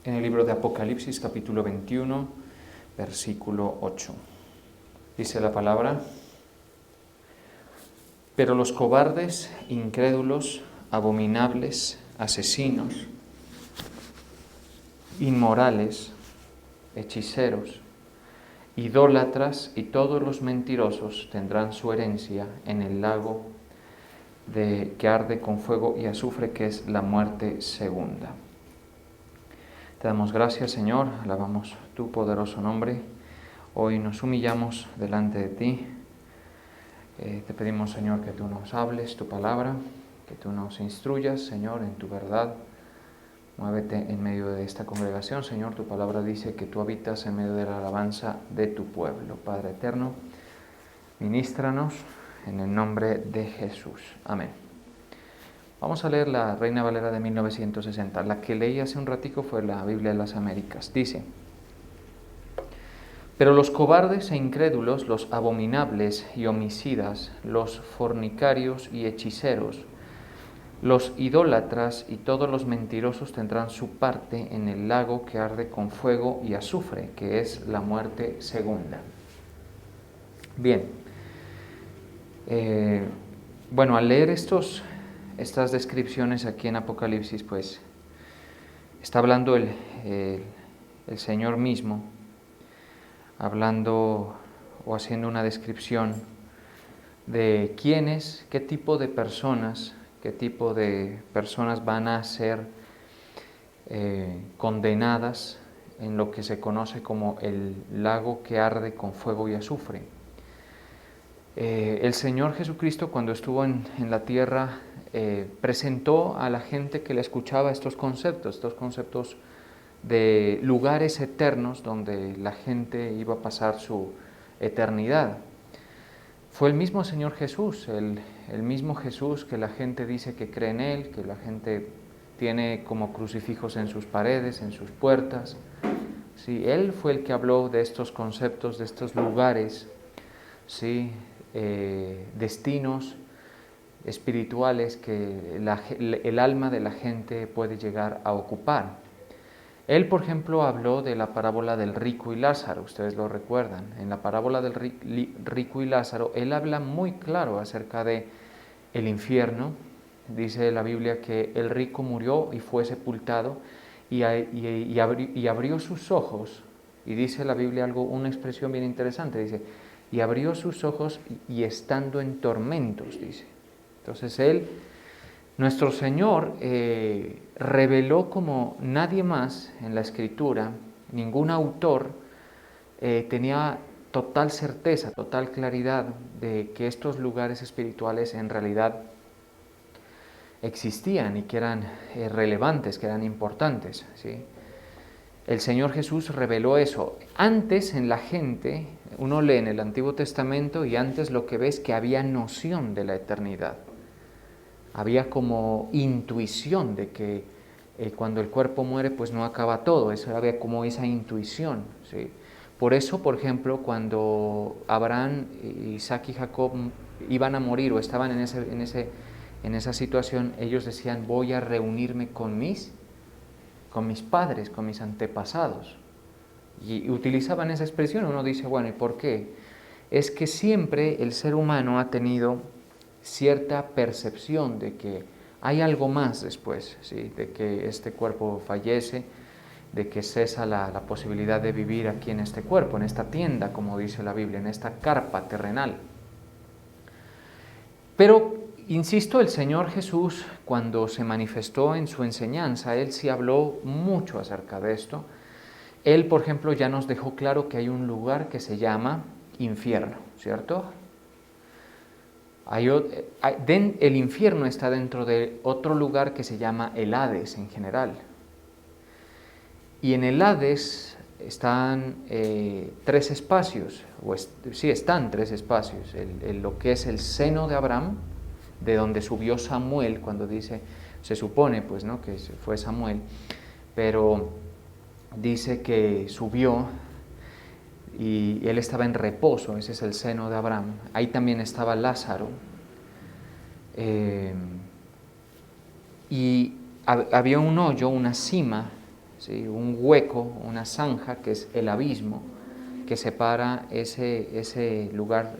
en el libro de Apocalipsis, capítulo 21, versículo 8. Dice la palabra: pero los cobardes, incrédulos, abominables, asesinos, inmorales, hechiceros, idólatras y todos los mentirosos tendrán su herencia en el lago que arde con fuego y azufre, que es la muerte segunda. Te damos gracias, Señor, alabamos tu poderoso nombre. Hoy nos humillamos delante de ti. Te pedimos, Señor, que tú nos hables tu palabra, que tú nos instruyas, Señor, en tu verdad. Muévete en medio de esta congregación, Señor. Tu palabra dice que tú habitas en medio de la alabanza de tu pueblo. Padre eterno, ministranos en el nombre de Jesús. Amén. Vamos a leer la Reina Valera de 1960. La que leí hace un ratico fue la Biblia de las Américas. Dice: pero los cobardes e incrédulos, los abominables y homicidas, los fornicarios y hechiceros, los idólatras y todos los mentirosos tendrán su parte en el lago que arde con fuego y azufre, que es la muerte segunda. Bien, bueno, al leer estas descripciones aquí en Apocalipsis, pues está hablando el Señor mismo, hablando o haciendo una descripción de quiénes, qué tipo de personas van a ser condenadas en lo que se conoce como el lago que arde con fuego y azufre. El Señor Jesucristo, cuando estuvo en la tierra, presentó a la gente que le escuchaba estos conceptos de lugares eternos donde la gente iba a pasar su eternidad. Fue el mismo Señor Jesús, el mismo Jesús que la gente dice que cree en Él, que la gente tiene como crucifijos en sus paredes, en sus puertas. Sí, Él fue el que habló de estos conceptos, de estos lugares, sí, destinos espirituales que el alma de la gente puede llegar a ocupar. Él, por ejemplo, habló de la parábola del rico y Lázaro, ustedes lo recuerdan. En la parábola del rico y Lázaro, él habla muy claro acerca de el infierno. Dice la Biblia que el rico murió y fue sepultado y abrió sus ojos. Y dice la Biblia una expresión bien interesante, dice: y abrió sus ojos y estando en tormentos, dice. Entonces nuestro Señor reveló como nadie más en la Escritura, ningún autor tenía total certeza, total claridad de que estos lugares espirituales en realidad existían y que eran relevantes, que eran importantes, ¿sí? El Señor Jesús reveló eso. Antes en la gente, uno lee en el Antiguo Testamento y antes lo que ve es que había noción de la eternidad. Había como intuición de que cuando el cuerpo muere pues no acaba todo, eso había como esa intuición, ¿sí? Por eso, por ejemplo, cuando Abraham, Isaac y Jacob iban a morir o estaban en esa situación, ellos decían: voy a reunirme con mis padres, con mis antepasados. Y utilizaban esa expresión. Uno dice: bueno, ¿y por qué? Es que siempre el ser humano ha tenido cierta percepción de que hay algo más después, ¿sí? De que este cuerpo fallece, de que cesa la posibilidad de vivir aquí en este cuerpo, en esta tienda, como dice la Biblia, en esta carpa terrenal. Pero, insisto, el Señor Jesús, cuando se manifestó en su enseñanza, Él sí habló mucho acerca de esto. Él, por ejemplo, ya nos dejó claro que hay un lugar que se llama infierno, ¿cierto? El infierno está dentro de otro lugar que se llama el Hades en general. Y en el Hades están tres espacios, están tres espacios. Lo que es el seno de Abraham, de donde subió Samuel, cuando dice, se supone pues, ¿no?, que fue Samuel, pero dice que subió y él estaba en reposo, ese es el seno de Abraham. Ahí también estaba Lázaro. Y había un hoyo, una cima, ¿sí? Un hueco, una zanja que es el abismo, que separa ese lugar,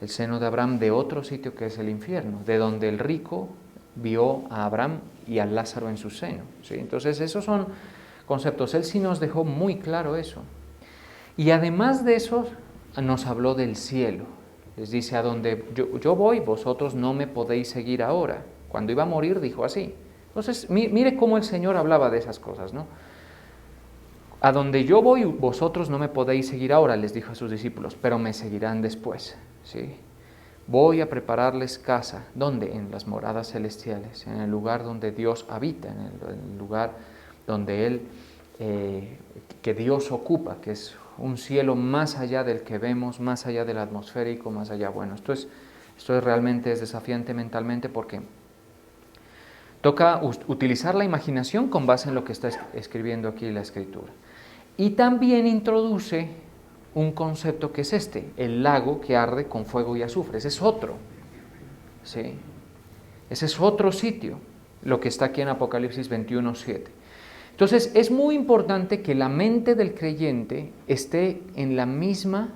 el seno de Abraham, de otro sitio que es el infierno, de donde el rico vio a Abraham y a Lázaro en su seno, ¿sí? Entonces esos son conceptos. Él sí nos dejó muy claro eso. Y además de eso, nos habló del cielo. Les dice, a donde yo voy, vosotros no me podéis seguir ahora. Cuando iba a morir dijo así. Entonces, mire cómo el Señor hablaba de esas cosas, ¿no? A donde yo voy, vosotros no me podéis seguir ahora, les dijo a sus discípulos, pero me seguirán después, ¿sí? Voy a prepararles casa. ¿Dónde? En las moradas celestiales, en el lugar donde Dios habita, en el lugar donde Él, que Dios ocupa, que es un cielo más allá del que vemos, más allá del atmosférico, más allá. Bueno, esto realmente es desafiante mentalmente porque toca utilizar la imaginación con base en lo que está escribiendo aquí la Escritura. Y también introduce un concepto que es el lago que arde con fuego y azufre. Ese es otro, ¿sí? Ese es otro sitio, lo que está aquí en Apocalipsis 21:7. Entonces, es muy importante que la mente del creyente esté en la misma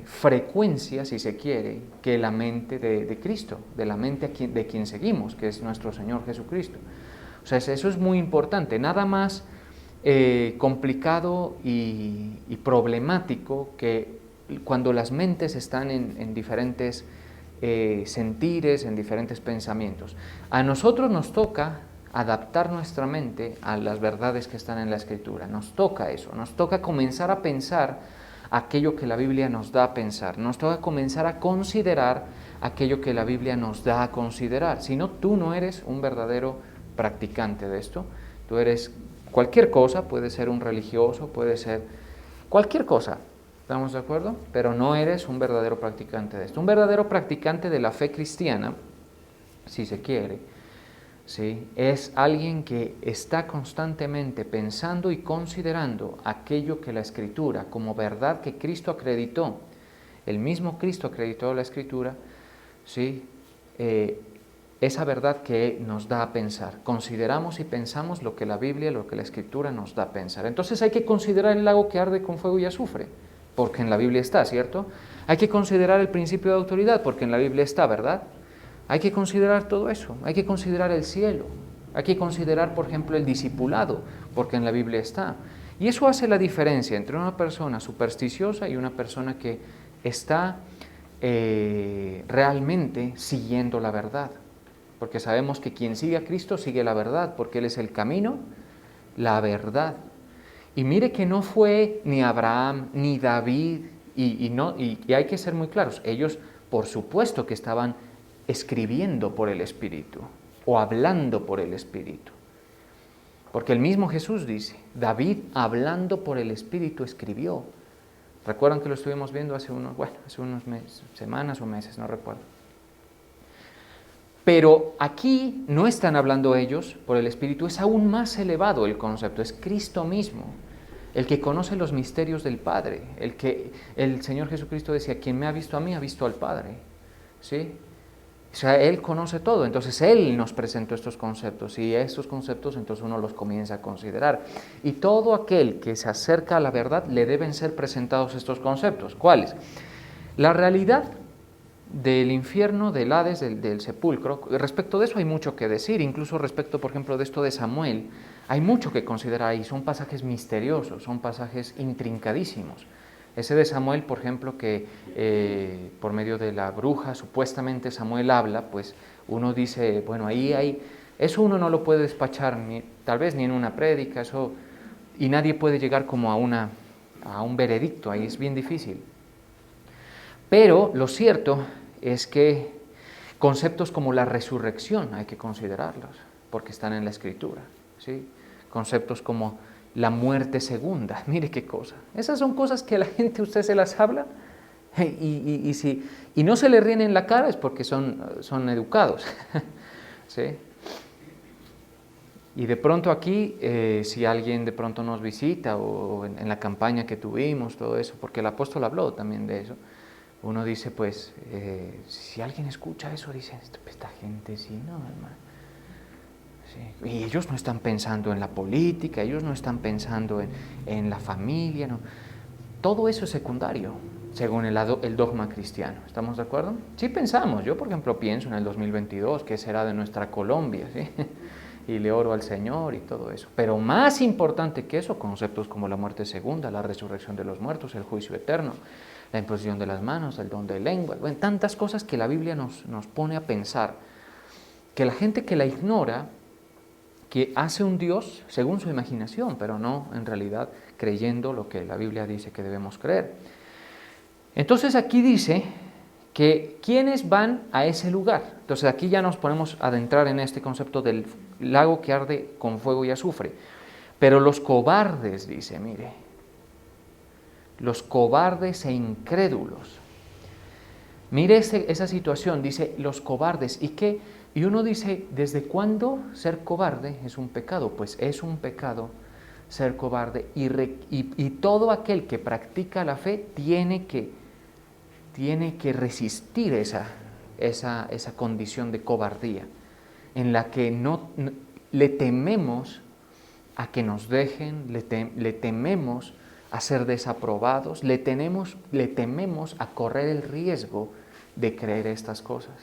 frecuencia, si se quiere, que la mente de Cristo, de la mente de quien seguimos, que es nuestro Señor Jesucristo. O sea, eso es muy importante. Nada más complicado y problemático que cuando las mentes están en diferentes sentires, en diferentes pensamientos. A nosotros nos toca adaptar nuestra mente a las verdades que están en la Escritura. Nos toca eso, nos toca comenzar a pensar aquello que la Biblia nos da a pensar, nos toca comenzar a considerar aquello que la Biblia nos da a considerar. Si no, tú no eres un verdadero practicante de esto, tú eres cualquier cosa, puede ser un religioso, puede ser cualquier cosa, ¿estamos de acuerdo? Pero no eres un verdadero practicante de esto. Un verdadero practicante de la fe cristiana, si se quiere, ¿sí? Es alguien que está constantemente pensando y considerando aquello que la Escritura, como verdad que Cristo acreditó, el mismo Cristo acreditó la Escritura, ¿sí? Esa verdad que nos da a pensar. Consideramos y pensamos lo que la Biblia, lo que la Escritura nos da a pensar. Entonces hay que considerar el lago que arde con fuego y azufre, porque en la Biblia está, ¿cierto? Hay que considerar el principio de autoridad, porque en la Biblia está, ¿verdad? Hay que considerar todo eso, hay que considerar el cielo, hay que considerar, por ejemplo, el discipulado, porque en la Biblia está. Y eso hace la diferencia entre una persona supersticiosa y una persona que está realmente siguiendo la verdad. Porque sabemos que quien sigue a Cristo sigue la verdad, porque Él es el camino, la verdad. Y mire que no fue ni Abraham, ni David, y hay que ser muy claros, ellos por supuesto que estaban escribiendo por el Espíritu o hablando por el Espíritu. Porque el mismo Jesús dice, David hablando por el Espíritu escribió. ¿Recuerdan que lo estuvimos viendo hace unos meses, semanas o meses, no recuerdo? Pero aquí no están hablando ellos por el Espíritu, es aún más elevado el concepto, es Cristo mismo, el que conoce los misterios del Padre, el Señor Jesucristo decía, quien me ha visto a mí ha visto al Padre, ¿sí? O sea, Él conoce todo, entonces Él nos presentó estos conceptos y estos conceptos entonces uno los comienza a considerar. Y todo aquel que se acerca a la verdad le deben ser presentados estos conceptos. ¿Cuáles? La realidad del infierno, del Hades, del sepulcro. Respecto de eso hay mucho que decir, incluso respecto, por ejemplo, de esto de Samuel, hay mucho que considerar ahí, son pasajes misteriosos, son pasajes intrincadísimos. Ese de Samuel, por ejemplo, que por medio de la bruja supuestamente Samuel habla, pues uno dice, bueno, ahí hay, eso uno no lo puede despachar, tal vez ni en una prédica, eso, y nadie puede llegar como a un veredicto, ahí es bien difícil. Pero lo cierto es que conceptos como la resurrección hay que considerarlos, porque están en la Escritura, ¿sí? Conceptos como la muerte segunda, mire qué cosa. Esas son cosas que a la gente usted se las habla y no se le ríen en la cara es porque son educados, ¿sí? Y de pronto aquí, si alguien de pronto nos visita o en la campaña que tuvimos, todo eso, porque el apóstol habló también de eso, uno dice, pues, si alguien escucha eso, dice, esta gente sí, no, hermano. ¿sí? Y ellos no están pensando en la política, ellos no están pensando en la familia, no. Todo eso es secundario, según el dogma cristiano. ¿Estamos de acuerdo? Sí pensamos. Yo, por ejemplo, pienso en el 2022, qué será de nuestra Colombia, ¿sí? Y le oro al Señor y todo eso. Pero más importante que eso, conceptos como la muerte segunda, la resurrección de los muertos, el juicio eterno, la imposición de las manos, el don de lengua, bueno, tantas cosas que la Biblia nos pone a pensar, que la gente que la ignora, que hace un Dios según su imaginación, pero no en realidad creyendo lo que la Biblia dice que debemos creer. Entonces aquí dice que ¿quiénes van a ese lugar? Entonces aquí ya nos ponemos a adentrar en este concepto del lago que arde con fuego y azufre. Pero los cobardes, dice, mire, los cobardes e incrédulos. Mire esa situación, dice, los cobardes. ¿Y qué? Y uno dice, ¿desde cuándo ser cobarde es un pecado? Pues es un pecado ser cobarde y todo aquel que practica la fe tiene que resistir esa condición de cobardía, en la que no le tememos a que nos dejen, le tememos a ser desaprobados, le tememos a correr el riesgo de creer estas cosas.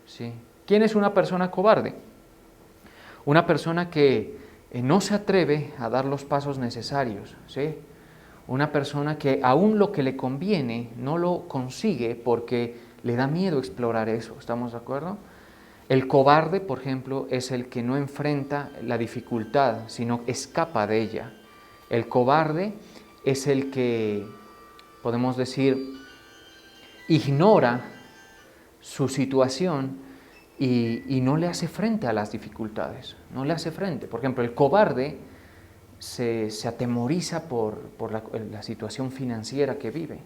¿Sí? ¿Quién es una persona cobarde? Una persona que no se atreve a dar los pasos necesarios, ¿sí? Una persona que aún lo que le conviene no lo consigue porque le da miedo explorar eso, ¿estamos de acuerdo? El cobarde, por ejemplo, es el que no enfrenta la dificultad, sino escapa de ella. El cobarde es el que, podemos decir, ignora su situación y no le hace frente a las dificultades, no le hace frente. Por ejemplo, el cobarde se atemoriza por la situación financiera que vive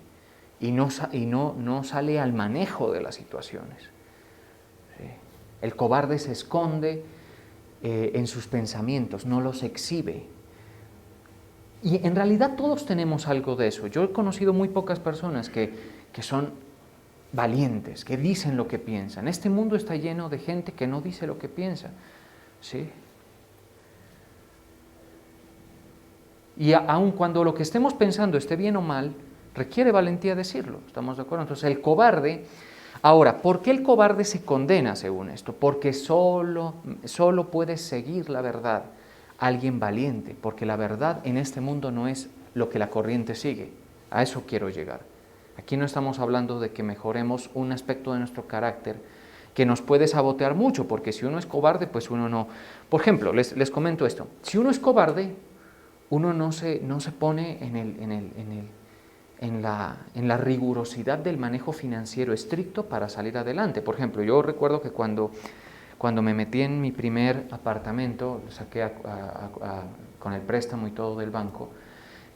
y no sale al manejo de las situaciones. ¿Sí? El cobarde se esconde en sus pensamientos, no los exhibe. Y en realidad todos tenemos algo de eso. Yo he conocido muy pocas personas que son valientes, que dicen lo que piensan. Este mundo está lleno de gente que no dice lo que piensa. ¿Sí? Y aun cuando lo que estemos pensando esté bien o mal, requiere valentía decirlo. ¿Estamos de acuerdo? Entonces el cobarde... Ahora, ¿por qué el cobarde se condena según esto? Porque solo puede seguir la verdad alguien valiente, porque la verdad en este mundo no es lo que la corriente sigue. A eso quiero llegar. Aquí no estamos hablando de que mejoremos un aspecto de nuestro carácter que nos puede sabotear mucho, porque si uno es cobarde, pues uno no... Por ejemplo, les comento esto. Si uno es cobarde, uno no se pone en la rigurosidad del manejo financiero estricto para salir adelante. Por ejemplo, yo recuerdo que cuando me metí en mi primer apartamento, lo saqué con el préstamo y todo del banco,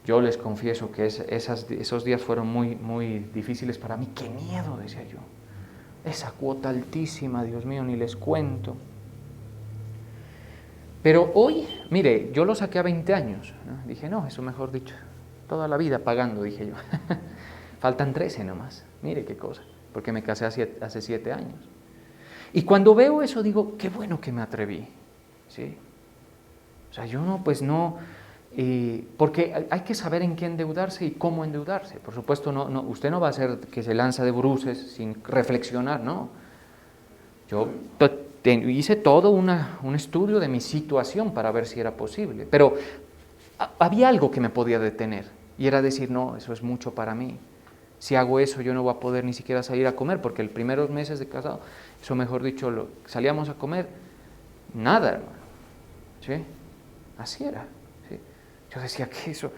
yo les confieso que esos días fueron muy, muy difíciles para mí. ¡Qué miedo!, decía yo. Esa cuota altísima, Dios mío, ni les cuento. Pero hoy, mire, yo lo saqué a 20 años, ¿no? Dije, no, eso mejor dicho, toda la vida pagando, dije yo. Faltan 13 nomás, mire qué cosa, porque me casé hace 7 años. Y cuando veo eso digo, qué bueno que me atreví, ¿sí? O sea, yo no, pues no, porque hay que saber en qué endeudarse y cómo endeudarse. Por supuesto, usted no va a ser que se lanza de bruces sin reflexionar, no. Yo hice todo un estudio de mi situación para ver si era posible, pero había algo que me podía detener y era decir, no, eso es mucho para mí. Si hago eso yo no voy a poder ni siquiera salir a comer, porque los primeros meses de casado, eso mejor dicho, salíamos a comer, nada, hermano. ¿Sí? Así era. ¿Sí? Yo decía que eso,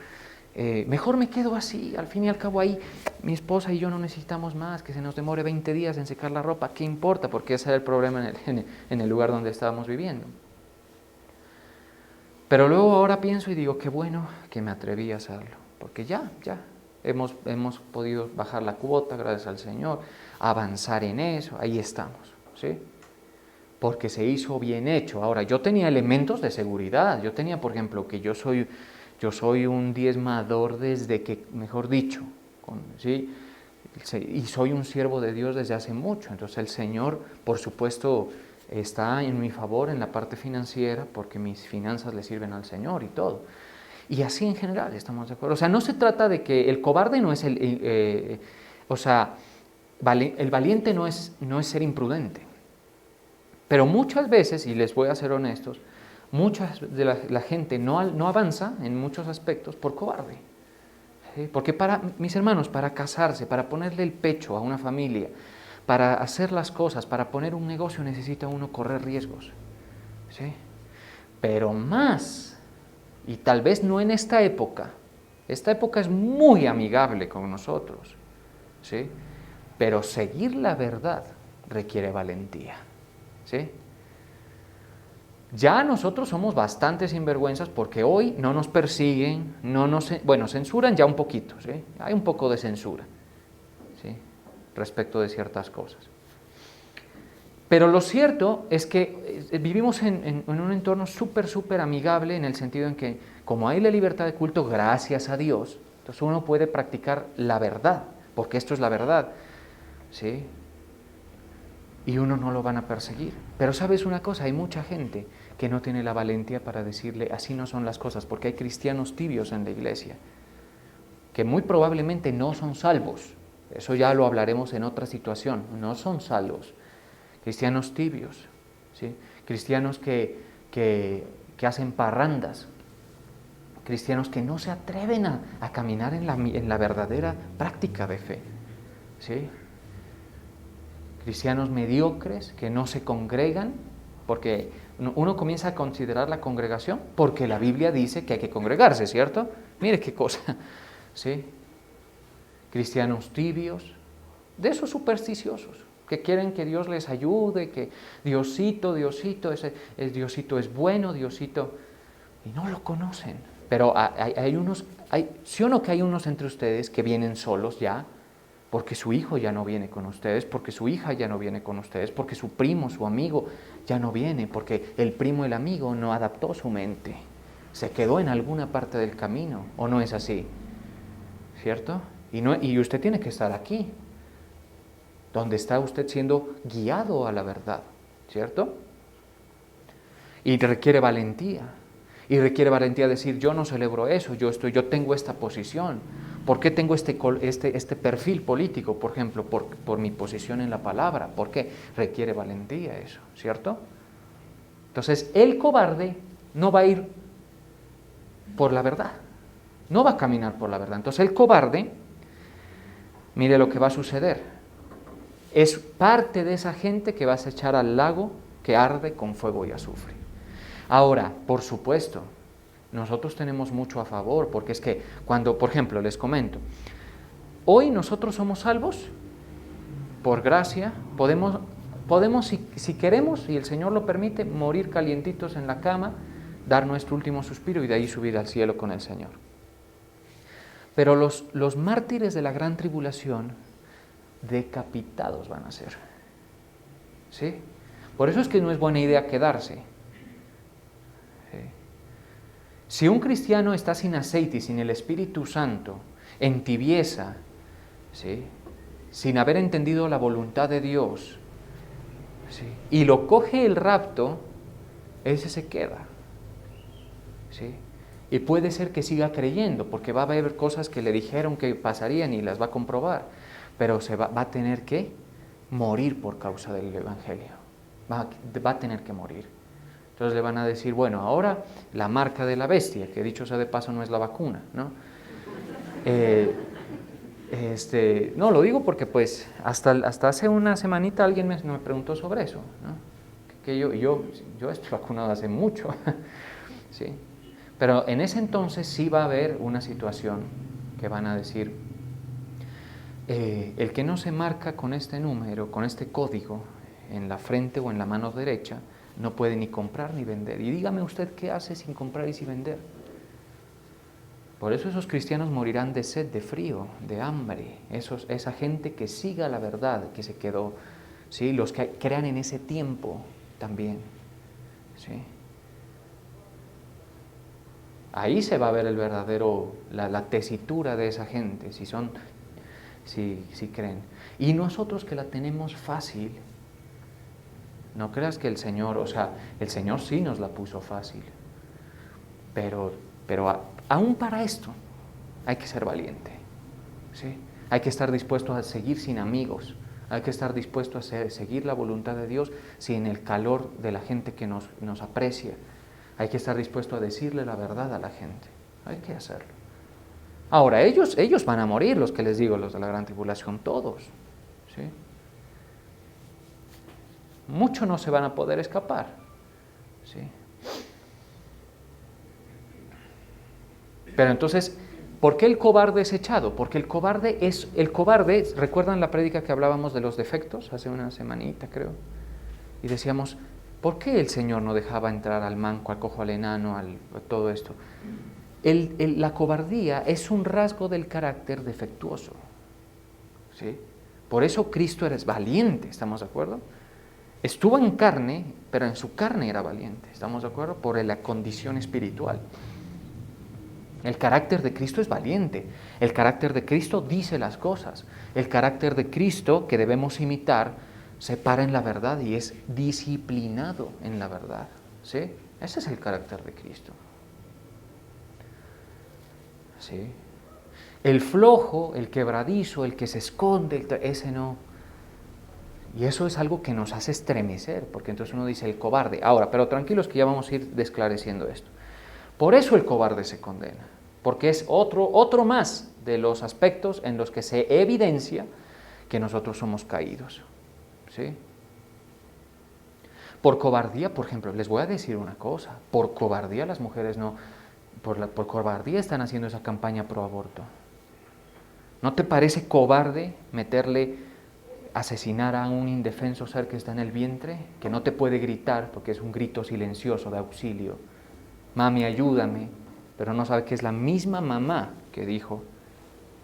mejor me quedo así, al fin y al cabo ahí mi esposa y yo no necesitamos más, que se nos demore 20 días en secar la ropa, ¿qué importa? Porque ese era el problema en el lugar donde estábamos viviendo. Pero luego ahora pienso y digo, qué bueno que me atreví a hacerlo, porque ya hemos podido bajar la cuota, gracias al Señor, avanzar en eso, ahí estamos, ¿sí? Porque se hizo bien hecho. Ahora, yo tenía elementos de seguridad, yo tenía, por ejemplo, que yo soy un diezmador desde que, mejor dicho, ¿sí? Y soy un siervo de Dios desde hace mucho, entonces el Señor, por supuesto, está en mi favor en la parte financiera porque mis finanzas le sirven al Señor y todo. Y así en general, ¿estamos de acuerdo? O sea, no se trata de que el cobarde no es el valiente no es ser imprudente. Pero muchas veces, y les voy a ser honestos, mucha de la gente no avanza en muchos aspectos por cobarde. ¿Sí? Porque mis hermanos, para casarse, para ponerle el pecho a una familia, para hacer las cosas, para poner un negocio, necesita uno correr riesgos. ¿Sí? Pero más, y tal vez no en esta época es muy amigable con nosotros, ¿sí? Pero seguir la verdad requiere valentía, ¿sí? Ya nosotros somos bastante sinvergüenzas porque hoy no nos persiguen, censuran ya un poquito, ¿sí? Hay un poco de censura, ¿sí? Respecto de ciertas cosas. Pero lo cierto es que vivimos en un entorno súper amigable en el sentido en que como hay la libertad de culto, gracias a Dios, entonces uno puede practicar la verdad, porque esto es la verdad, ¿sí? Y uno no lo van a perseguir. Pero ¿sabes una cosa? Hay mucha gente que no tiene la valentía para decirle así no son las cosas, porque hay cristianos tibios en la iglesia, que muy probablemente no son salvos. Eso ya lo hablaremos en otra situación, no son salvos. Cristianos tibios, ¿sí? Cristianos que hacen parrandas, cristianos que no se atreven a caminar en la verdadera práctica de fe, ¿sí? Cristianos mediocres que no se congregan, porque uno comienza a considerar la congregación porque la Biblia dice que hay que congregarse, ¿cierto? Mire qué cosa, ¿sí? Cristianos tibios, de esos supersticiosos, que quieren que Dios les ayude, que Diosito, Diosito es bueno, Diosito, y no lo conocen. Pero ¿sí o no que hay unos entre ustedes que vienen solos ya? Porque su hijo ya no viene con ustedes, porque su hija ya no viene con ustedes, porque su primo, su amigo ya no viene, porque el primo, el amigo no adaptó su mente, se quedó en alguna parte del camino, ¿o no es así? ¿Cierto? Y usted tiene que estar aquí, donde está usted siendo guiado a la verdad, ¿cierto? Y requiere valentía. Y requiere valentía decir, yo no celebro eso, yo tengo esta posición. ¿Por qué tengo este perfil político, por ejemplo? Por mi posición en la palabra. ¿Por qué? Requiere valentía eso, ¿cierto? Entonces, el cobarde no va a ir por la verdad. No va a caminar por la verdad. Entonces, el cobarde, mire lo que va a suceder. Es parte de esa gente que vas a echar al lago que arde con fuego y azufre. Ahora, por supuesto, nosotros tenemos mucho a favor, porque es que cuando, por ejemplo, les comento, hoy nosotros somos salvos, por gracia, podemos si queremos, y el Señor lo permite, morir calientitos en la cama, dar nuestro último suspiro y de ahí subir al cielo con el Señor. Pero los mártires de la gran tribulación, decapitados van a ser, ¿sí? Por eso es que no es buena idea quedarse. ¿Sí? Si un cristiano está sin aceite y sin el Espíritu Santo, en tibieza, ¿sí? Sin haber entendido la voluntad de Dios, ¿sí? Y lo coge el rapto, ese se queda, ¿sí? Y puede ser que siga creyendo, porque va a haber cosas que le dijeron que pasarían y las va a comprobar, pero va a tener que morir por causa del Evangelio. Va a tener que morir. Entonces le van a decir, bueno, ahora la marca de la bestia, que dicho sea de paso no es la vacuna, ¿no? No, lo digo porque pues hasta hace una semanita alguien me preguntó sobre eso, ¿no? Que yo estoy vacunado hace mucho, ¿sí? Pero en ese entonces sí va a haber una situación que van a decir, el que no se marca con este número, con este código, en la frente o en la mano derecha, no puede ni comprar ni vender. Y dígame usted qué hace sin comprar y sin vender. Por eso esos cristianos morirán de sed, de frío, de hambre. Esa gente que siga la verdad, que se quedó, ¿sí? Los que crean en ese tiempo también, ¿sí? Ahí se va a ver el verdadero, la tesitura de esa gente, si creen. Y nosotros que la tenemos fácil, No creas que el Señor, o sea, el Señor sí nos la puso fácil. Pero aún para esto hay que ser valiente, ¿sí? Hay que estar dispuesto a seguir sin amigos. Hay que estar dispuesto a seguir la voluntad de Dios sin el calor de la gente que nos aprecia. Hay que estar dispuesto a decirle la verdad a la gente. Hay que hacerlo. Ahora, ellos van a morir, los que les digo, los de la gran tribulación, todos, ¿sí? Muchos no se van a poder escapar, ¿sí? Pero entonces, ¿por qué el cobarde es echado? Porque el cobarde, ¿recuerdan la prédica que hablábamos de los defectos hace una semanita, creo? Y decíamos, ¿por qué el Señor no dejaba entrar al manco, al cojo, al enano, a todo esto? La cobardía es un rasgo del carácter defectuoso, ¿sí? Por eso Cristo era valiente, ¿estamos de acuerdo? Estuvo en carne, pero en su carne era valiente, ¿estamos de acuerdo? Por la condición espiritual. El carácter de Cristo es valiente. El carácter de Cristo dice las cosas. El carácter de Cristo que debemos imitar se para en la verdad y es disciplinado en la verdad, ¿sí? Ese es el carácter de Cristo, ¿sí? El flojo, el quebradizo, el que se esconde, ese no. Y eso es algo que nos hace estremecer, porque entonces uno dice el cobarde. Ahora, pero tranquilos que ya vamos a ir desclareciendo esto. Por eso el cobarde se condena, porque es otro más de los aspectos en los que se evidencia que nosotros somos caídos, ¿sí? Por cobardía, por ejemplo, les voy a decir una cosa, por cobardía las mujeres no, por cobardía están haciendo esa campaña pro aborto. ¿No te parece cobarde asesinar a un indefenso ser que está en el vientre, que no te puede gritar porque es un grito silencioso de auxilio? Mami, ayúdame, pero no sabe que es la misma mamá que dijo,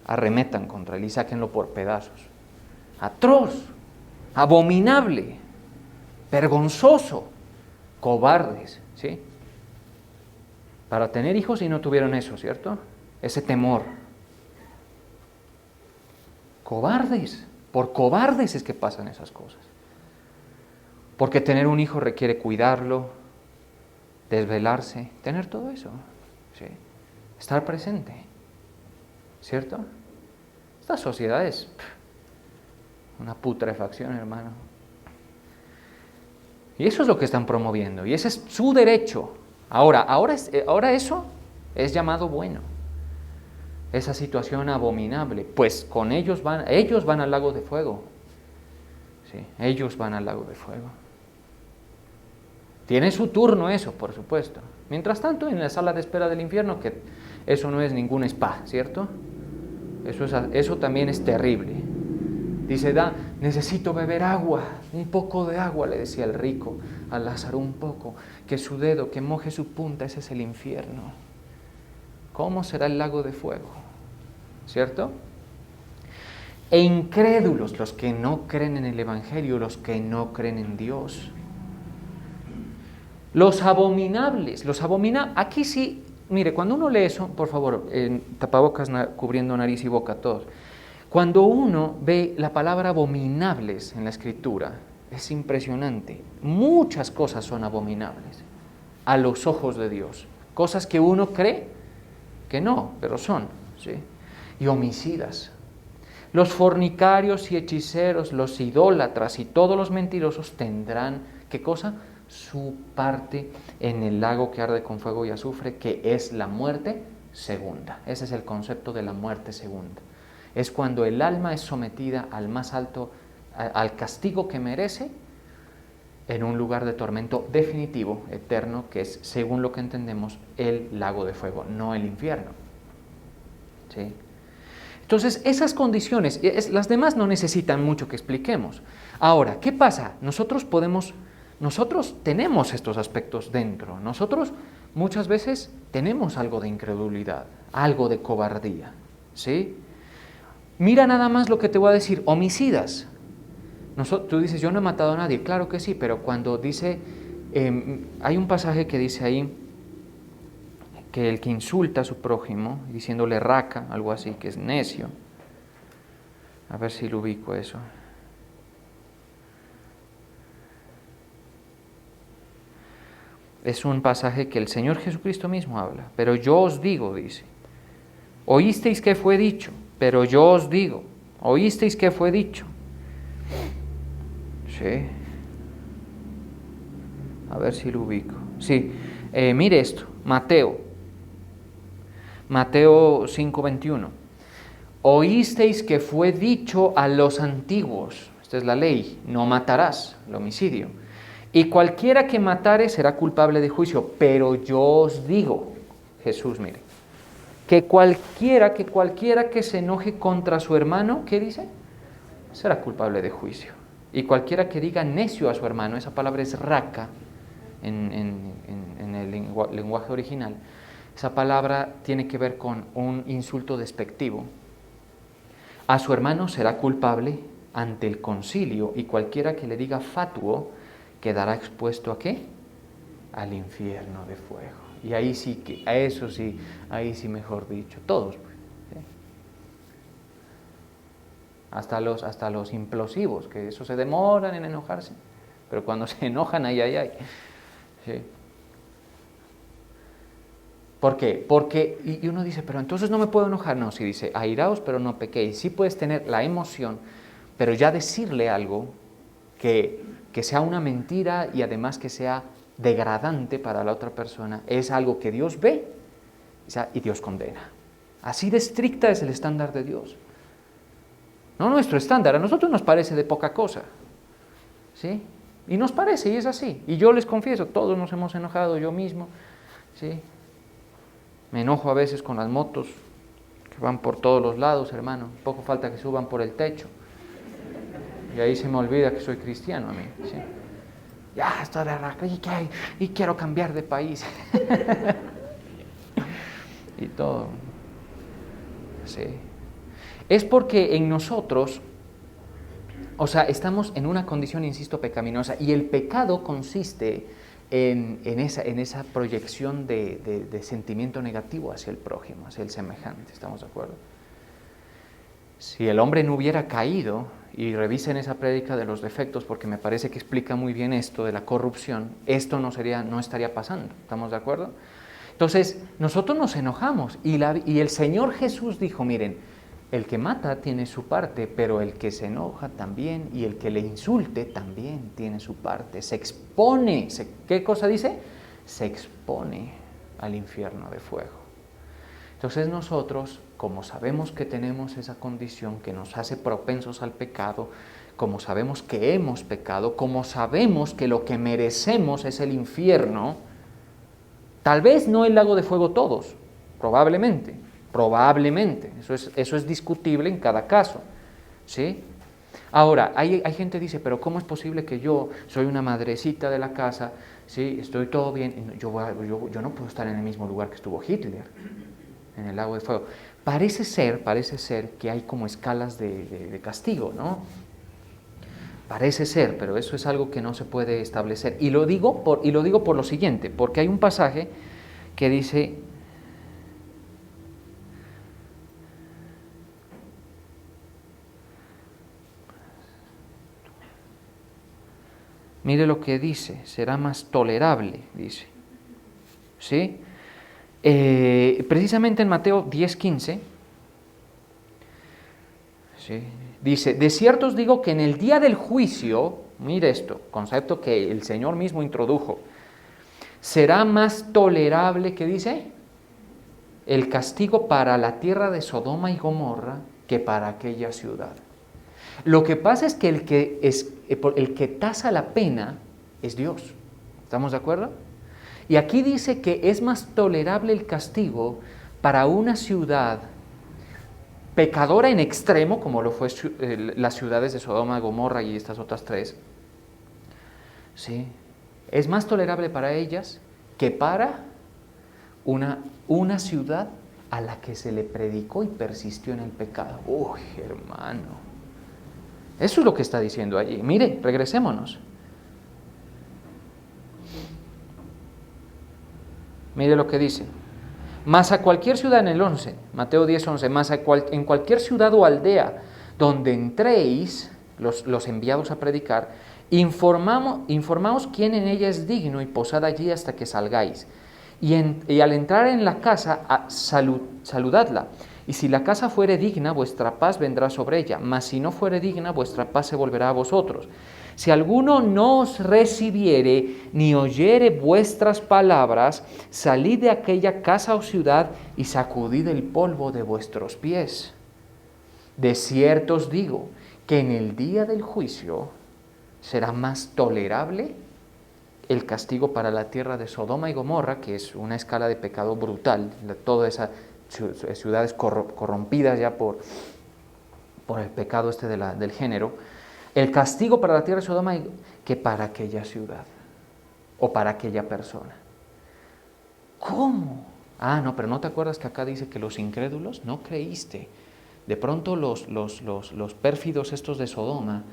arremetan contra él y sáquenlo por pedazos. Atroz, abominable, vergonzoso, cobardes, ¿sí? Para tener hijos y no tuvieron eso, ¿cierto? Ese temor. Cobardes, por cobardes es que pasan esas cosas. Porque tener un hijo requiere cuidarlo, desvelarse, tener todo eso, ¿sí? Estar presente, ¿cierto? Esta sociedad es una putrefacción, hermano. Y eso es lo que están promoviendo, y ese es su derecho. Ahora eso es llamado bueno. Esa situación abominable, pues con ellos van al lago de fuego. Sí, ellos van al lago de fuego. Tiene su turno eso, por supuesto. Mientras tanto, en la sala de espera del infierno, que eso no es ningún spa, ¿cierto? Eso también es terrible. Dice, necesito beber agua, un poco de agua, le decía el rico a Lázaro, un poco, que su dedo, que moje su punta, ese es el infierno. ¿Cómo será el lago de fuego? ¿Cierto? E incrédulos, los que no creen en el Evangelio, los que no creen en Dios. Los abominables, aquí sí, mire, cuando uno lee eso, por favor, tapabocas cubriendo nariz y boca todos. Cuando uno ve la palabra abominables en la Escritura, es impresionante. Muchas cosas son abominables a los ojos de Dios. Cosas que uno cree que no, pero son, ¿sí? Y homicidas. Los fornicarios y hechiceros, los idólatras y todos los mentirosos tendrán, ¿qué cosa? Su parte en el lago que arde con fuego y azufre, que es la muerte segunda. Ese es el concepto de la muerte segunda. Es cuando el alma es sometida al más alto, al castigo que merece, en un lugar de tormento definitivo, eterno, que es, según lo que entendemos, el lago de fuego, no el infierno. ¿Sí? Entonces, esas condiciones, las demás no necesitan mucho que expliquemos. Ahora, ¿qué pasa? Nosotros tenemos estos aspectos dentro. Nosotros muchas veces tenemos algo de incredulidad, algo de cobardía, ¿sí? Mira nada más lo que te voy a decir, homicidas. Tú dices, yo no he matado a nadie. Claro que sí, pero cuando dice, hay un pasaje que dice ahí, que el que insulta a su prójimo, diciéndole raca, algo así, que es necio. A ver si lo ubico eso. es un pasaje que el Señor Jesucristo mismo habla. Pero yo os digo, dice, oísteis que fue dicho, pero yo os digo, oísteis que fue dicho. Sí. A ver si lo ubico. Sí, mire esto, Mateo 5:21. Oísteis que fue dicho a los antiguos, esta es la ley, no matarás, el homicidio. Y cualquiera que matare será culpable de juicio, pero yo os digo, Jesús, mire, que cualquiera que se enoje contra su hermano, ¿qué dice? Será culpable de juicio. Y cualquiera que diga necio a su hermano, esa palabra es raka en el lenguaje original, esa palabra tiene que ver con un insulto despectivo. A su hermano será culpable ante el concilio, y cualquiera que le diga fatuo quedará expuesto ¿a qué? Al infierno de fuego. Y ahí sí, a eso sí, ahí sí mejor dicho, todos. ¿Sí? Hasta los implosivos, que eso se demoran en enojarse, pero cuando se enojan, ay. ¿Sí? ¿Por qué? Porque, y uno dice, pero entonces no me puedo enojar. No, si dice, airaos, pero no pequéis. Sí puedes tener la emoción, pero ya decirle algo que sea una mentira y además que sea degradante para la otra persona, es algo que Dios ve, o sea, y Dios condena. Así de estricta es el estándar de Dios. No nuestro estándar, a nosotros nos parece de poca cosa, ¿sí? Y nos parece, y es así. Y yo les confieso, todos nos hemos enojado, yo mismo, ¿sí? Me enojo a veces con las motos que van por todos los lados, hermano. Poco falta que suban por el techo. Y ahí se me olvida que soy cristiano a mí, ¿sí? Ya, estoy de arranque y quiero cambiar de país. Y todo. Sí. Es porque en nosotros, o sea, estamos en una condición, insisto, pecaminosa. Y el pecado consiste en esa proyección de sentimiento negativo hacia el prójimo, hacia el semejante. ¿Estamos de acuerdo? Si el hombre no hubiera caído, y revisen esa prédica de los defectos, porque me parece que explica muy bien esto de la corrupción, esto no estaría pasando. ¿Estamos de acuerdo? Entonces, nosotros nos enojamos, y el Señor Jesús dijo, miren, el que mata tiene su parte, pero el que se enoja también, y el que le insulte también tiene su parte. Se expone, ¿qué cosa dice? Se expone al infierno de fuego. Entonces nosotros, como sabemos que tenemos esa condición que nos hace propensos al pecado, como sabemos que hemos pecado, como sabemos que lo que merecemos es el infierno, tal vez no el lago de fuego todos, probablemente, eso es discutible en cada caso, ¿sí? Ahora, hay gente que dice, pero ¿cómo es posible que yo soy una madrecita de la casa, ¿sí? Estoy todo bien, yo no puedo estar en el mismo lugar que estuvo Hitler, en el lago de fuego? Parece ser que hay como escalas de castigo, ¿no? Parece ser, pero eso es algo que no se puede establecer. Y lo digo por lo siguiente, porque hay un pasaje que dice, mire lo que dice, será más tolerable, dice, ¿sí? Precisamente en Mateo 10:15, ¿sí? Dice, de cierto os digo que en el día del juicio, mire esto, concepto que el Señor mismo introdujo, será más tolerable, ¿qué dice? El castigo para la tierra de Sodoma y Gomorra que para aquella ciudad. Lo que pasa es que el que tasa la pena es Dios. ¿Estamos de acuerdo? Y aquí dice que es más tolerable el castigo para una ciudad pecadora en extremo, como lo fue las ciudades de Sodoma, Gomorra y estas otras tres. ¿Sí? Es más tolerable para ellas que para una ciudad a la que se le predicó y persistió en el pecado. Uy, hermano. Eso es lo que está diciendo allí. Mire, regresémonos. Mire lo que dice. Mas a cualquier ciudad, en el 11, Mateo 10:11, mas en cualquier ciudad o aldea donde entréis, los enviados a predicar, Informaos quién en ella es digno y posad allí hasta que salgáis. Y al entrar en la casa, saludadla. Y si la casa fuere digna, vuestra paz vendrá sobre ella, mas si no fuere digna, vuestra paz se volverá a vosotros. Si alguno no os recibiere, ni oyere vuestras palabras, salid de aquella casa o ciudad y sacudid el polvo de vuestros pies. De cierto os digo, que en el día del juicio será más tolerable el castigo para la tierra de Sodoma y Gomorra, que es una escala de pecado brutal, todas esas ciudades corrompidas ya por el pecado del género, el castigo para la tierra de Sodoma que para aquella ciudad o para aquella persona. ¿Cómo? Ah, no, pero ¿no te acuerdas que acá dice que los incrédulos no creíste? De pronto los pérfidos estos de Sodoma,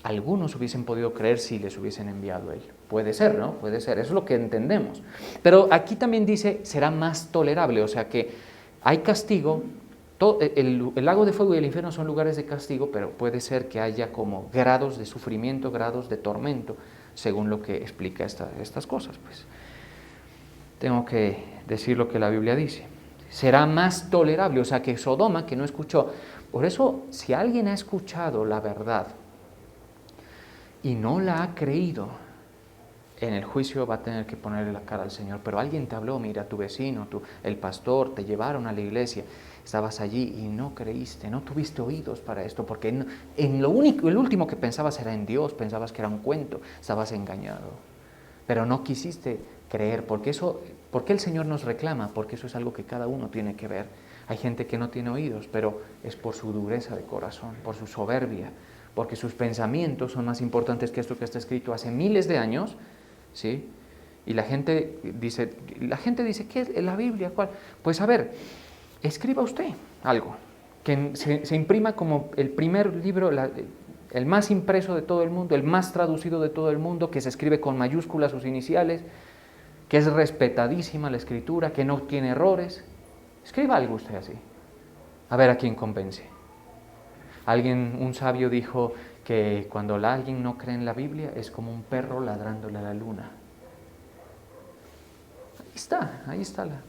algunos hubiesen podido creer si les hubiesen enviado a él. Puede ser, ¿no? Puede ser, eso es lo que entendemos. Pero aquí también dice, será más tolerable, o sea que hay castigo. El lago de fuego y el infierno son lugares de castigo, pero puede ser que haya como grados de sufrimiento, grados de tormento, según lo que explica estas cosas. Pues tengo que decir lo que la Biblia dice. Será más tolerable, o sea que Sodoma, que no escuchó. Por eso, si alguien ha escuchado la verdad y no la ha creído, en el juicio va a tener que ponerle la cara al Señor. Pero alguien te habló, mira, tu vecino, el pastor, te llevaron a la iglesia, estabas allí y no creíste, no tuviste oídos para esto, porque el último que pensabas era en Dios, pensabas que era un cuento, estabas engañado. Pero no quisiste creer, porque el Señor nos reclama, porque eso es algo que cada uno tiene que ver. Hay gente que no tiene oídos, pero es por su dureza de corazón, por su soberbia, porque sus pensamientos son más importantes que esto que está escrito hace miles de años, ¿sí? Y la gente dice, ¿qué es la Biblia? ¿Cuál? Pues a ver, escriba usted algo, que se imprima como el primer libro, el más impreso de todo el mundo, el más traducido de todo el mundo, que se escribe con mayúsculas sus iniciales, que es respetadísima la escritura, que no tiene errores. Escriba algo usted así, a ver a quién convence. Un sabio dijo que cuando alguien no cree en la Biblia es como un perro ladrándole a la luna. Ahí está.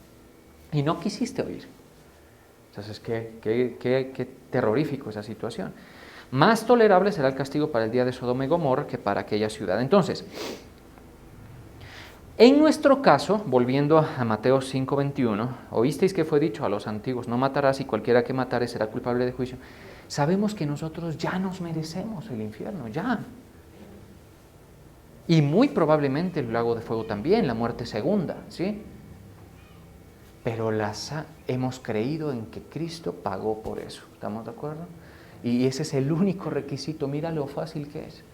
Y no quisiste oír. Entonces, qué terrorífico esa situación. Más tolerable será el castigo para el día de Sodoma y Gomorra que para aquella ciudad. Entonces, en nuestro caso, volviendo a Mateo 5:21, oísteis que fue dicho a los antiguos, no matarás y cualquiera que matare será culpable de juicio. Sabemos que nosotros ya nos merecemos el infierno, ya. Y muy probablemente el lago de fuego también, la muerte segunda, ¿sí? Pero hemos creído en que Cristo pagó por eso, ¿estamos de acuerdo? Y ese es el único requisito, mira lo fácil que es.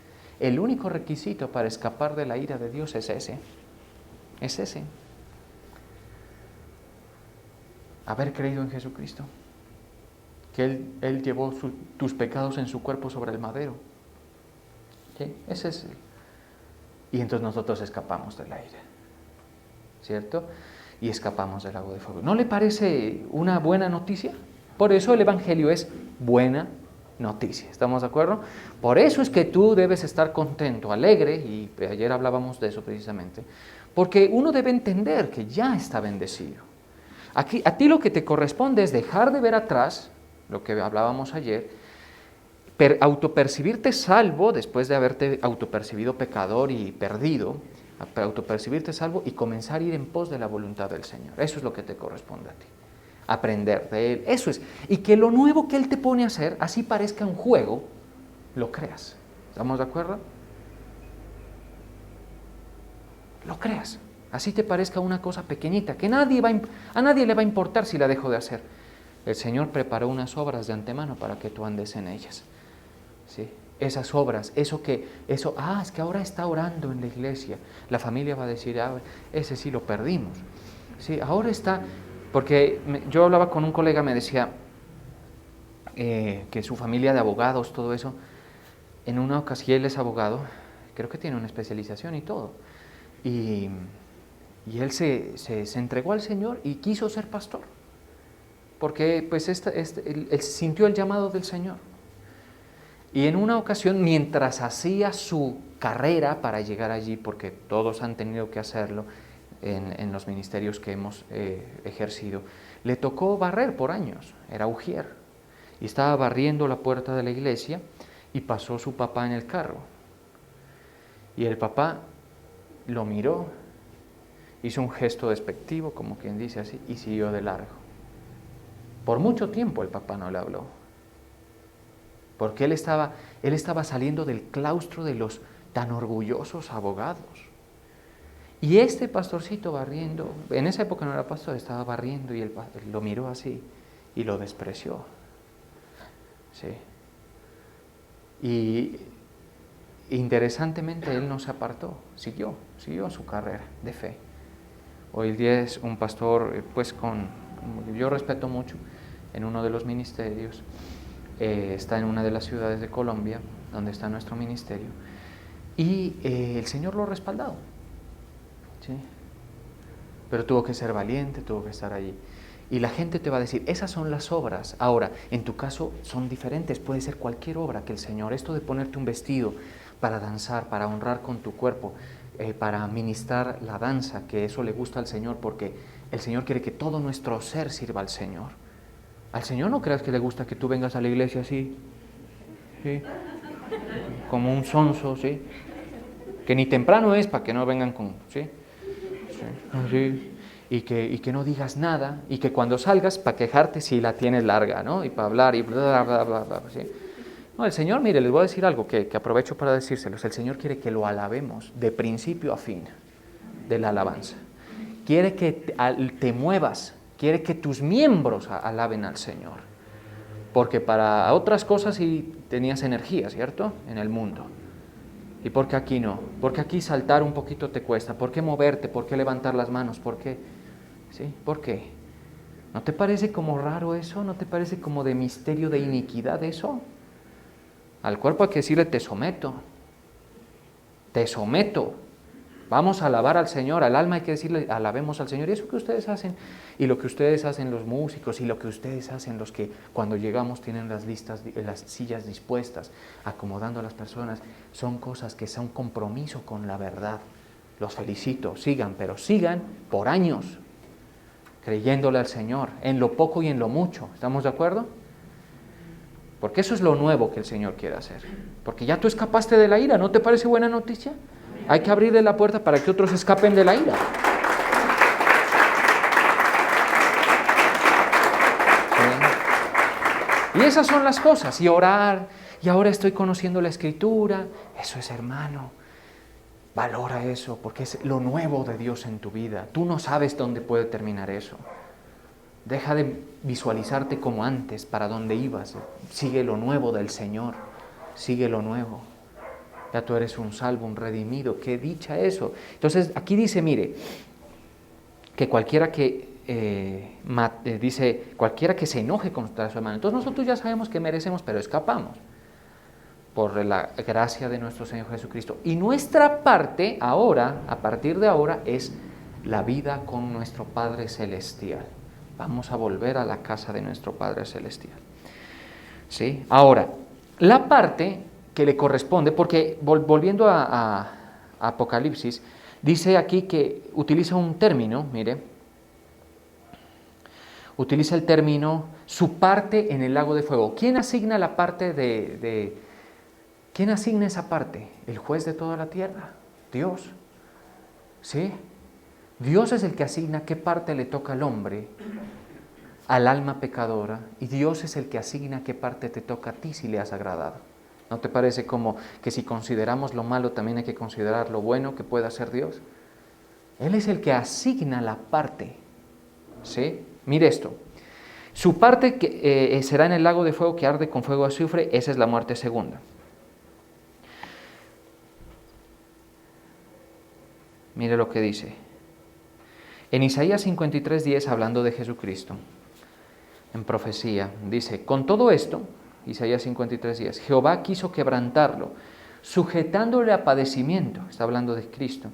El único requisito para escapar de la ira de Dios es ese. Es ese. Haber creído en Jesucristo. Que Él llevó tus pecados en su cuerpo sobre el madero. ¿Sí? Ese es el. Y entonces nosotros escapamos de la ira. ¿Cierto? Y escapamos del lago de fuego. ¿No le parece una buena noticia? Por eso el Evangelio es buena noticia. ¿Estamos de acuerdo? Por eso es que tú debes estar contento, alegre, y ayer hablábamos de eso precisamente, porque uno debe entender que ya está bendecido. A ti lo que te corresponde es dejar de ver atrás, lo que hablábamos ayer, autopercibirte salvo después de haberte autopercibido pecador y perdido, autopercibirte salvo y comenzar a ir en pos de la voluntad del Señor. Eso es lo que te corresponde a ti. Aprender de Él, eso es. Y que lo nuevo que Él te pone a hacer, así parezca un juego, lo creas. ¿Estamos de acuerdo? Lo creas. Así te parezca una cosa pequeñita, que a nadie le va a importar si la dejo de hacer. El Señor preparó unas obras de antemano para que tú andes en ellas. ¿Sí? Esas obras, es que ahora está orando en la iglesia. La familia va a decir, ese sí lo perdimos. ¿Sí? Ahora está, porque yo hablaba con un colega, me decía que su familia de abogados, todo eso, en una ocasión, él es abogado, creo que tiene una especialización y todo. Y él se entregó al Señor y quiso ser pastor, porque pues él sintió el llamado del Señor. Y en una ocasión, mientras hacía su carrera para llegar allí, porque todos han tenido que hacerlo en los ministerios que hemos ejercido. Le tocó barrer por años, era ujier, y estaba barriendo la puerta de la iglesia y pasó su papá en el carro. Y el papá lo miró, hizo un gesto despectivo, como quien dice así, y siguió de largo. Por mucho tiempo el papá no le habló, porque él estaba saliendo del claustro de los tan orgullosos abogados. Y este pastorcito barriendo, en esa época no era pastor, estaba barriendo y él lo miró así y lo despreció. Sí. Y interesantemente él no se apartó, siguió su carrera de fe. Hoy día es un pastor, pues yo respeto mucho, en uno de los ministerios, está en una de las ciudades de Colombia, donde está nuestro ministerio, y el Señor lo ha respaldado, ¿sí? Pero tuvo que ser valiente, tuvo que estar allí. Y la gente te va a decir, esas son las obras. Ahora, en tu caso son diferentes, puede ser cualquier obra que el Señor, esto de ponerte un vestido para danzar, para honrar con tu cuerpo, para ministrar la danza, que eso le gusta al Señor, porque el Señor quiere que todo nuestro ser sirva al Señor. Al Señor no creas que le gusta que tú vengas a la iglesia así, ¿sí? Como un sonso, ¿sí? Que ni temprano es para que no vengan con, ¿sí? Sí. Así. Y que no digas nada, y que cuando salgas, para quejarte si la tienes larga, ¿no? Y para hablar y bla, bla, bla, bla, ¿sí? No, el Señor, mire, les voy a decir algo que aprovecho para decírselos. El Señor quiere que lo alabemos de principio a fin de la alabanza. Quiere que te muevas, quiere que tus miembros alaben al Señor. Porque para otras cosas sí tenías energía, ¿cierto? En el mundo. ¿Y por qué aquí no? Porque aquí saltar un poquito te cuesta. ¿Por qué moverte? ¿Por qué levantar las manos? ¿Por qué? ¿Sí? ¿Por qué? ¿No te parece como raro eso? ¿No te parece como de misterio de iniquidad eso? Al cuerpo hay que decirle, te someto. Te someto. Vamos a alabar al Señor. Al alma hay que decirle, alabemos al Señor. Y eso que ustedes hacen, y lo que ustedes hacen los músicos, y lo que ustedes hacen los que cuando llegamos tienen las sillas dispuestas, acomodando a las personas, son cosas que son compromiso con la verdad. Los felicito, sigan, pero sigan por años, creyéndole al Señor, en lo poco y en lo mucho. ¿Estamos de acuerdo? Porque eso es lo nuevo que el Señor quiere hacer. Porque ya tú escapaste de la ira, ¿no te parece buena noticia? Hay que abrirle la puerta para que otros escapen de la ira. ¿Sí? Y esas son las cosas. Y orar, y ahora estoy conociendo la Escritura. Eso es, hermano. Valora eso, porque es lo nuevo de Dios en tu vida. Tú no sabes dónde puede terminar eso. Deja de visualizarte como antes, para dónde ibas. Sigue lo nuevo del Señor. Sigue lo nuevo. Ya tú eres un salvo, un redimido. ¡Qué dicha eso! Entonces, aquí dice, mire, que cualquiera que dice, cualquiera que se enoje contra su hermano. Entonces nosotros ya sabemos que merecemos, pero escapamos por la gracia de nuestro Señor Jesucristo. Y nuestra parte ahora, a partir de ahora, es la vida con nuestro Padre Celestial. Vamos a volver a la casa de nuestro Padre Celestial. ¿Sí? Ahora, la parte que le corresponde, porque volviendo a Apocalipsis, dice aquí que utiliza un término, mire, utiliza el término su parte en el lago de fuego. ¿Quién asigna la parte ¿quién asigna esa parte? ¿El juez de toda la tierra? Dios. ¿Sí? Dios es el que asigna qué parte le toca al hombre, al alma pecadora, y Dios es el que asigna qué parte te toca a ti si le has agradado. ¿No te parece como que si consideramos lo malo también hay que considerar lo bueno que pueda hacer Dios? Él es el que asigna la parte. ¿Sí? Mire esto. Su parte que, será en el lago de fuego que arde con fuego de azufre, esa es la muerte segunda. Mire lo que dice. En Isaías 53:10, hablando de Jesucristo, en profecía, dice, con todo esto, Isaías 53:10, Jehová quiso quebrantarlo, sujetándole a padecimiento, está hablando de Cristo,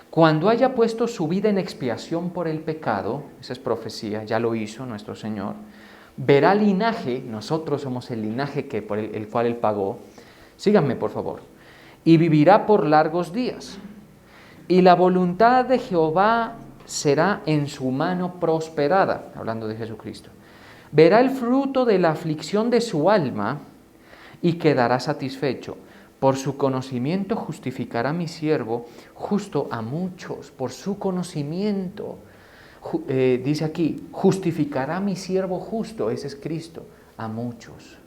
cuando haya puesto su vida en expiación por el pecado, esa es profecía, ya lo hizo nuestro Señor, verá linaje, nosotros somos el linaje por el cual Él pagó, síganme por favor, y vivirá por largos días. Y la voluntad de Jehová será en su mano prosperada, hablando de Jesucristo. Verá el fruto de la aflicción de su alma y quedará satisfecho. Por su conocimiento justificará mi siervo justo a muchos. Por su conocimiento, dice aquí, justificará mi siervo justo, ese es Cristo, a muchos.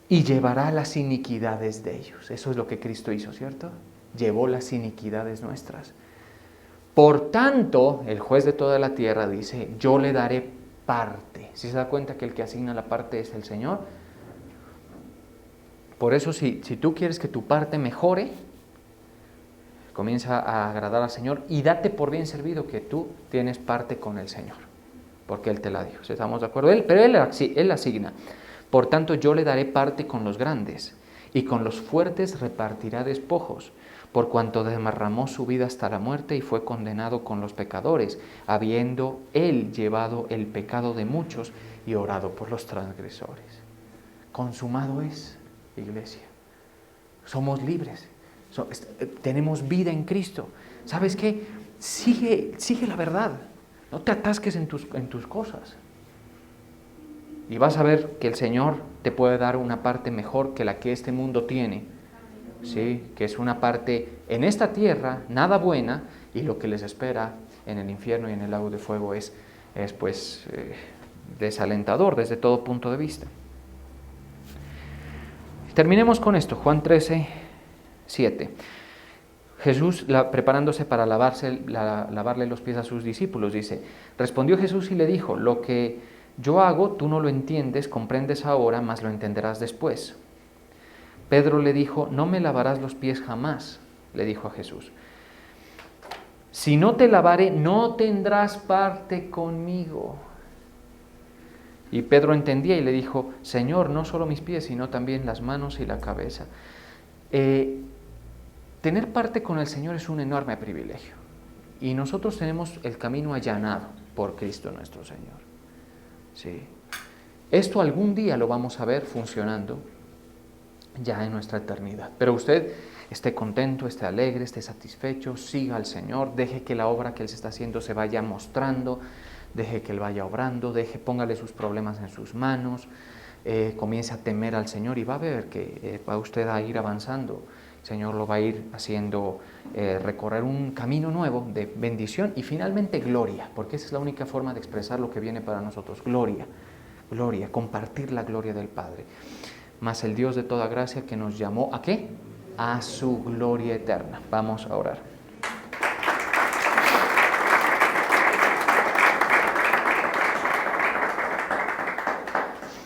Y llevará las iniquidades de ellos. Eso es lo que Cristo hizo, ¿cierto? Llevó las iniquidades nuestras. Por tanto, el juez de toda la tierra dice, yo le daré parte. ¿Sí se da cuenta que el que asigna la parte es el Señor? Por eso, si tú quieres que tu parte mejore, comienza a agradar al Señor y date por bien servido que tú tienes parte con el Señor, porque Él te la dio. ¿Estamos de acuerdo? Pero Él asigna. Por tanto, yo le daré parte con los grandes, y con los fuertes repartirá despojos, por cuanto derramó su vida hasta la muerte y fue condenado con los pecadores, habiendo Él llevado el pecado de muchos y orado por los transgresores. Consumado es, iglesia. Somos libres. Tenemos vida en Cristo. ¿Sabes qué? Sigue la verdad. No te atasques en tus cosas. Y vas a ver que el Señor te puede dar una parte mejor que la que este mundo tiene. ¿Sí? Que es una parte en esta tierra, nada buena, y lo que les espera en el infierno y en el lago de fuego es desalentador desde todo punto de vista. Terminemos con esto, Juan 13, 7. Jesús, preparándose para lavarle los pies a sus discípulos, dice, respondió Jesús y le dijo, lo que yo hago, tú no lo entiendes, comprendes ahora, mas lo entenderás después. Pedro le dijo, no me lavarás los pies jamás, le dijo a Jesús. Si no te lavare, no tendrás parte conmigo. Y Pedro entendía y le dijo, Señor, no solo mis pies, sino también las manos y la cabeza. Tener parte con el Señor es un enorme privilegio. Y nosotros tenemos el camino allanado por Cristo nuestro Señor. Sí. Esto algún día lo vamos a ver funcionando ya en nuestra eternidad. Pero usted esté contento, esté alegre, esté satisfecho, siga al Señor, deje que la obra que Él se está haciendo se vaya mostrando, deje que Él vaya obrando, póngale sus problemas en sus manos, comience a temer al Señor y va a ver que va usted a ir avanzando. El Señor lo va a ir haciendo recorrer un camino nuevo de bendición y finalmente gloria, porque esa es la única forma de expresar lo que viene para nosotros, gloria, compartir la gloria del Padre. Mas el Dios de toda gracia que nos llamó, ¿a qué? A su gloria eterna. Vamos a orar.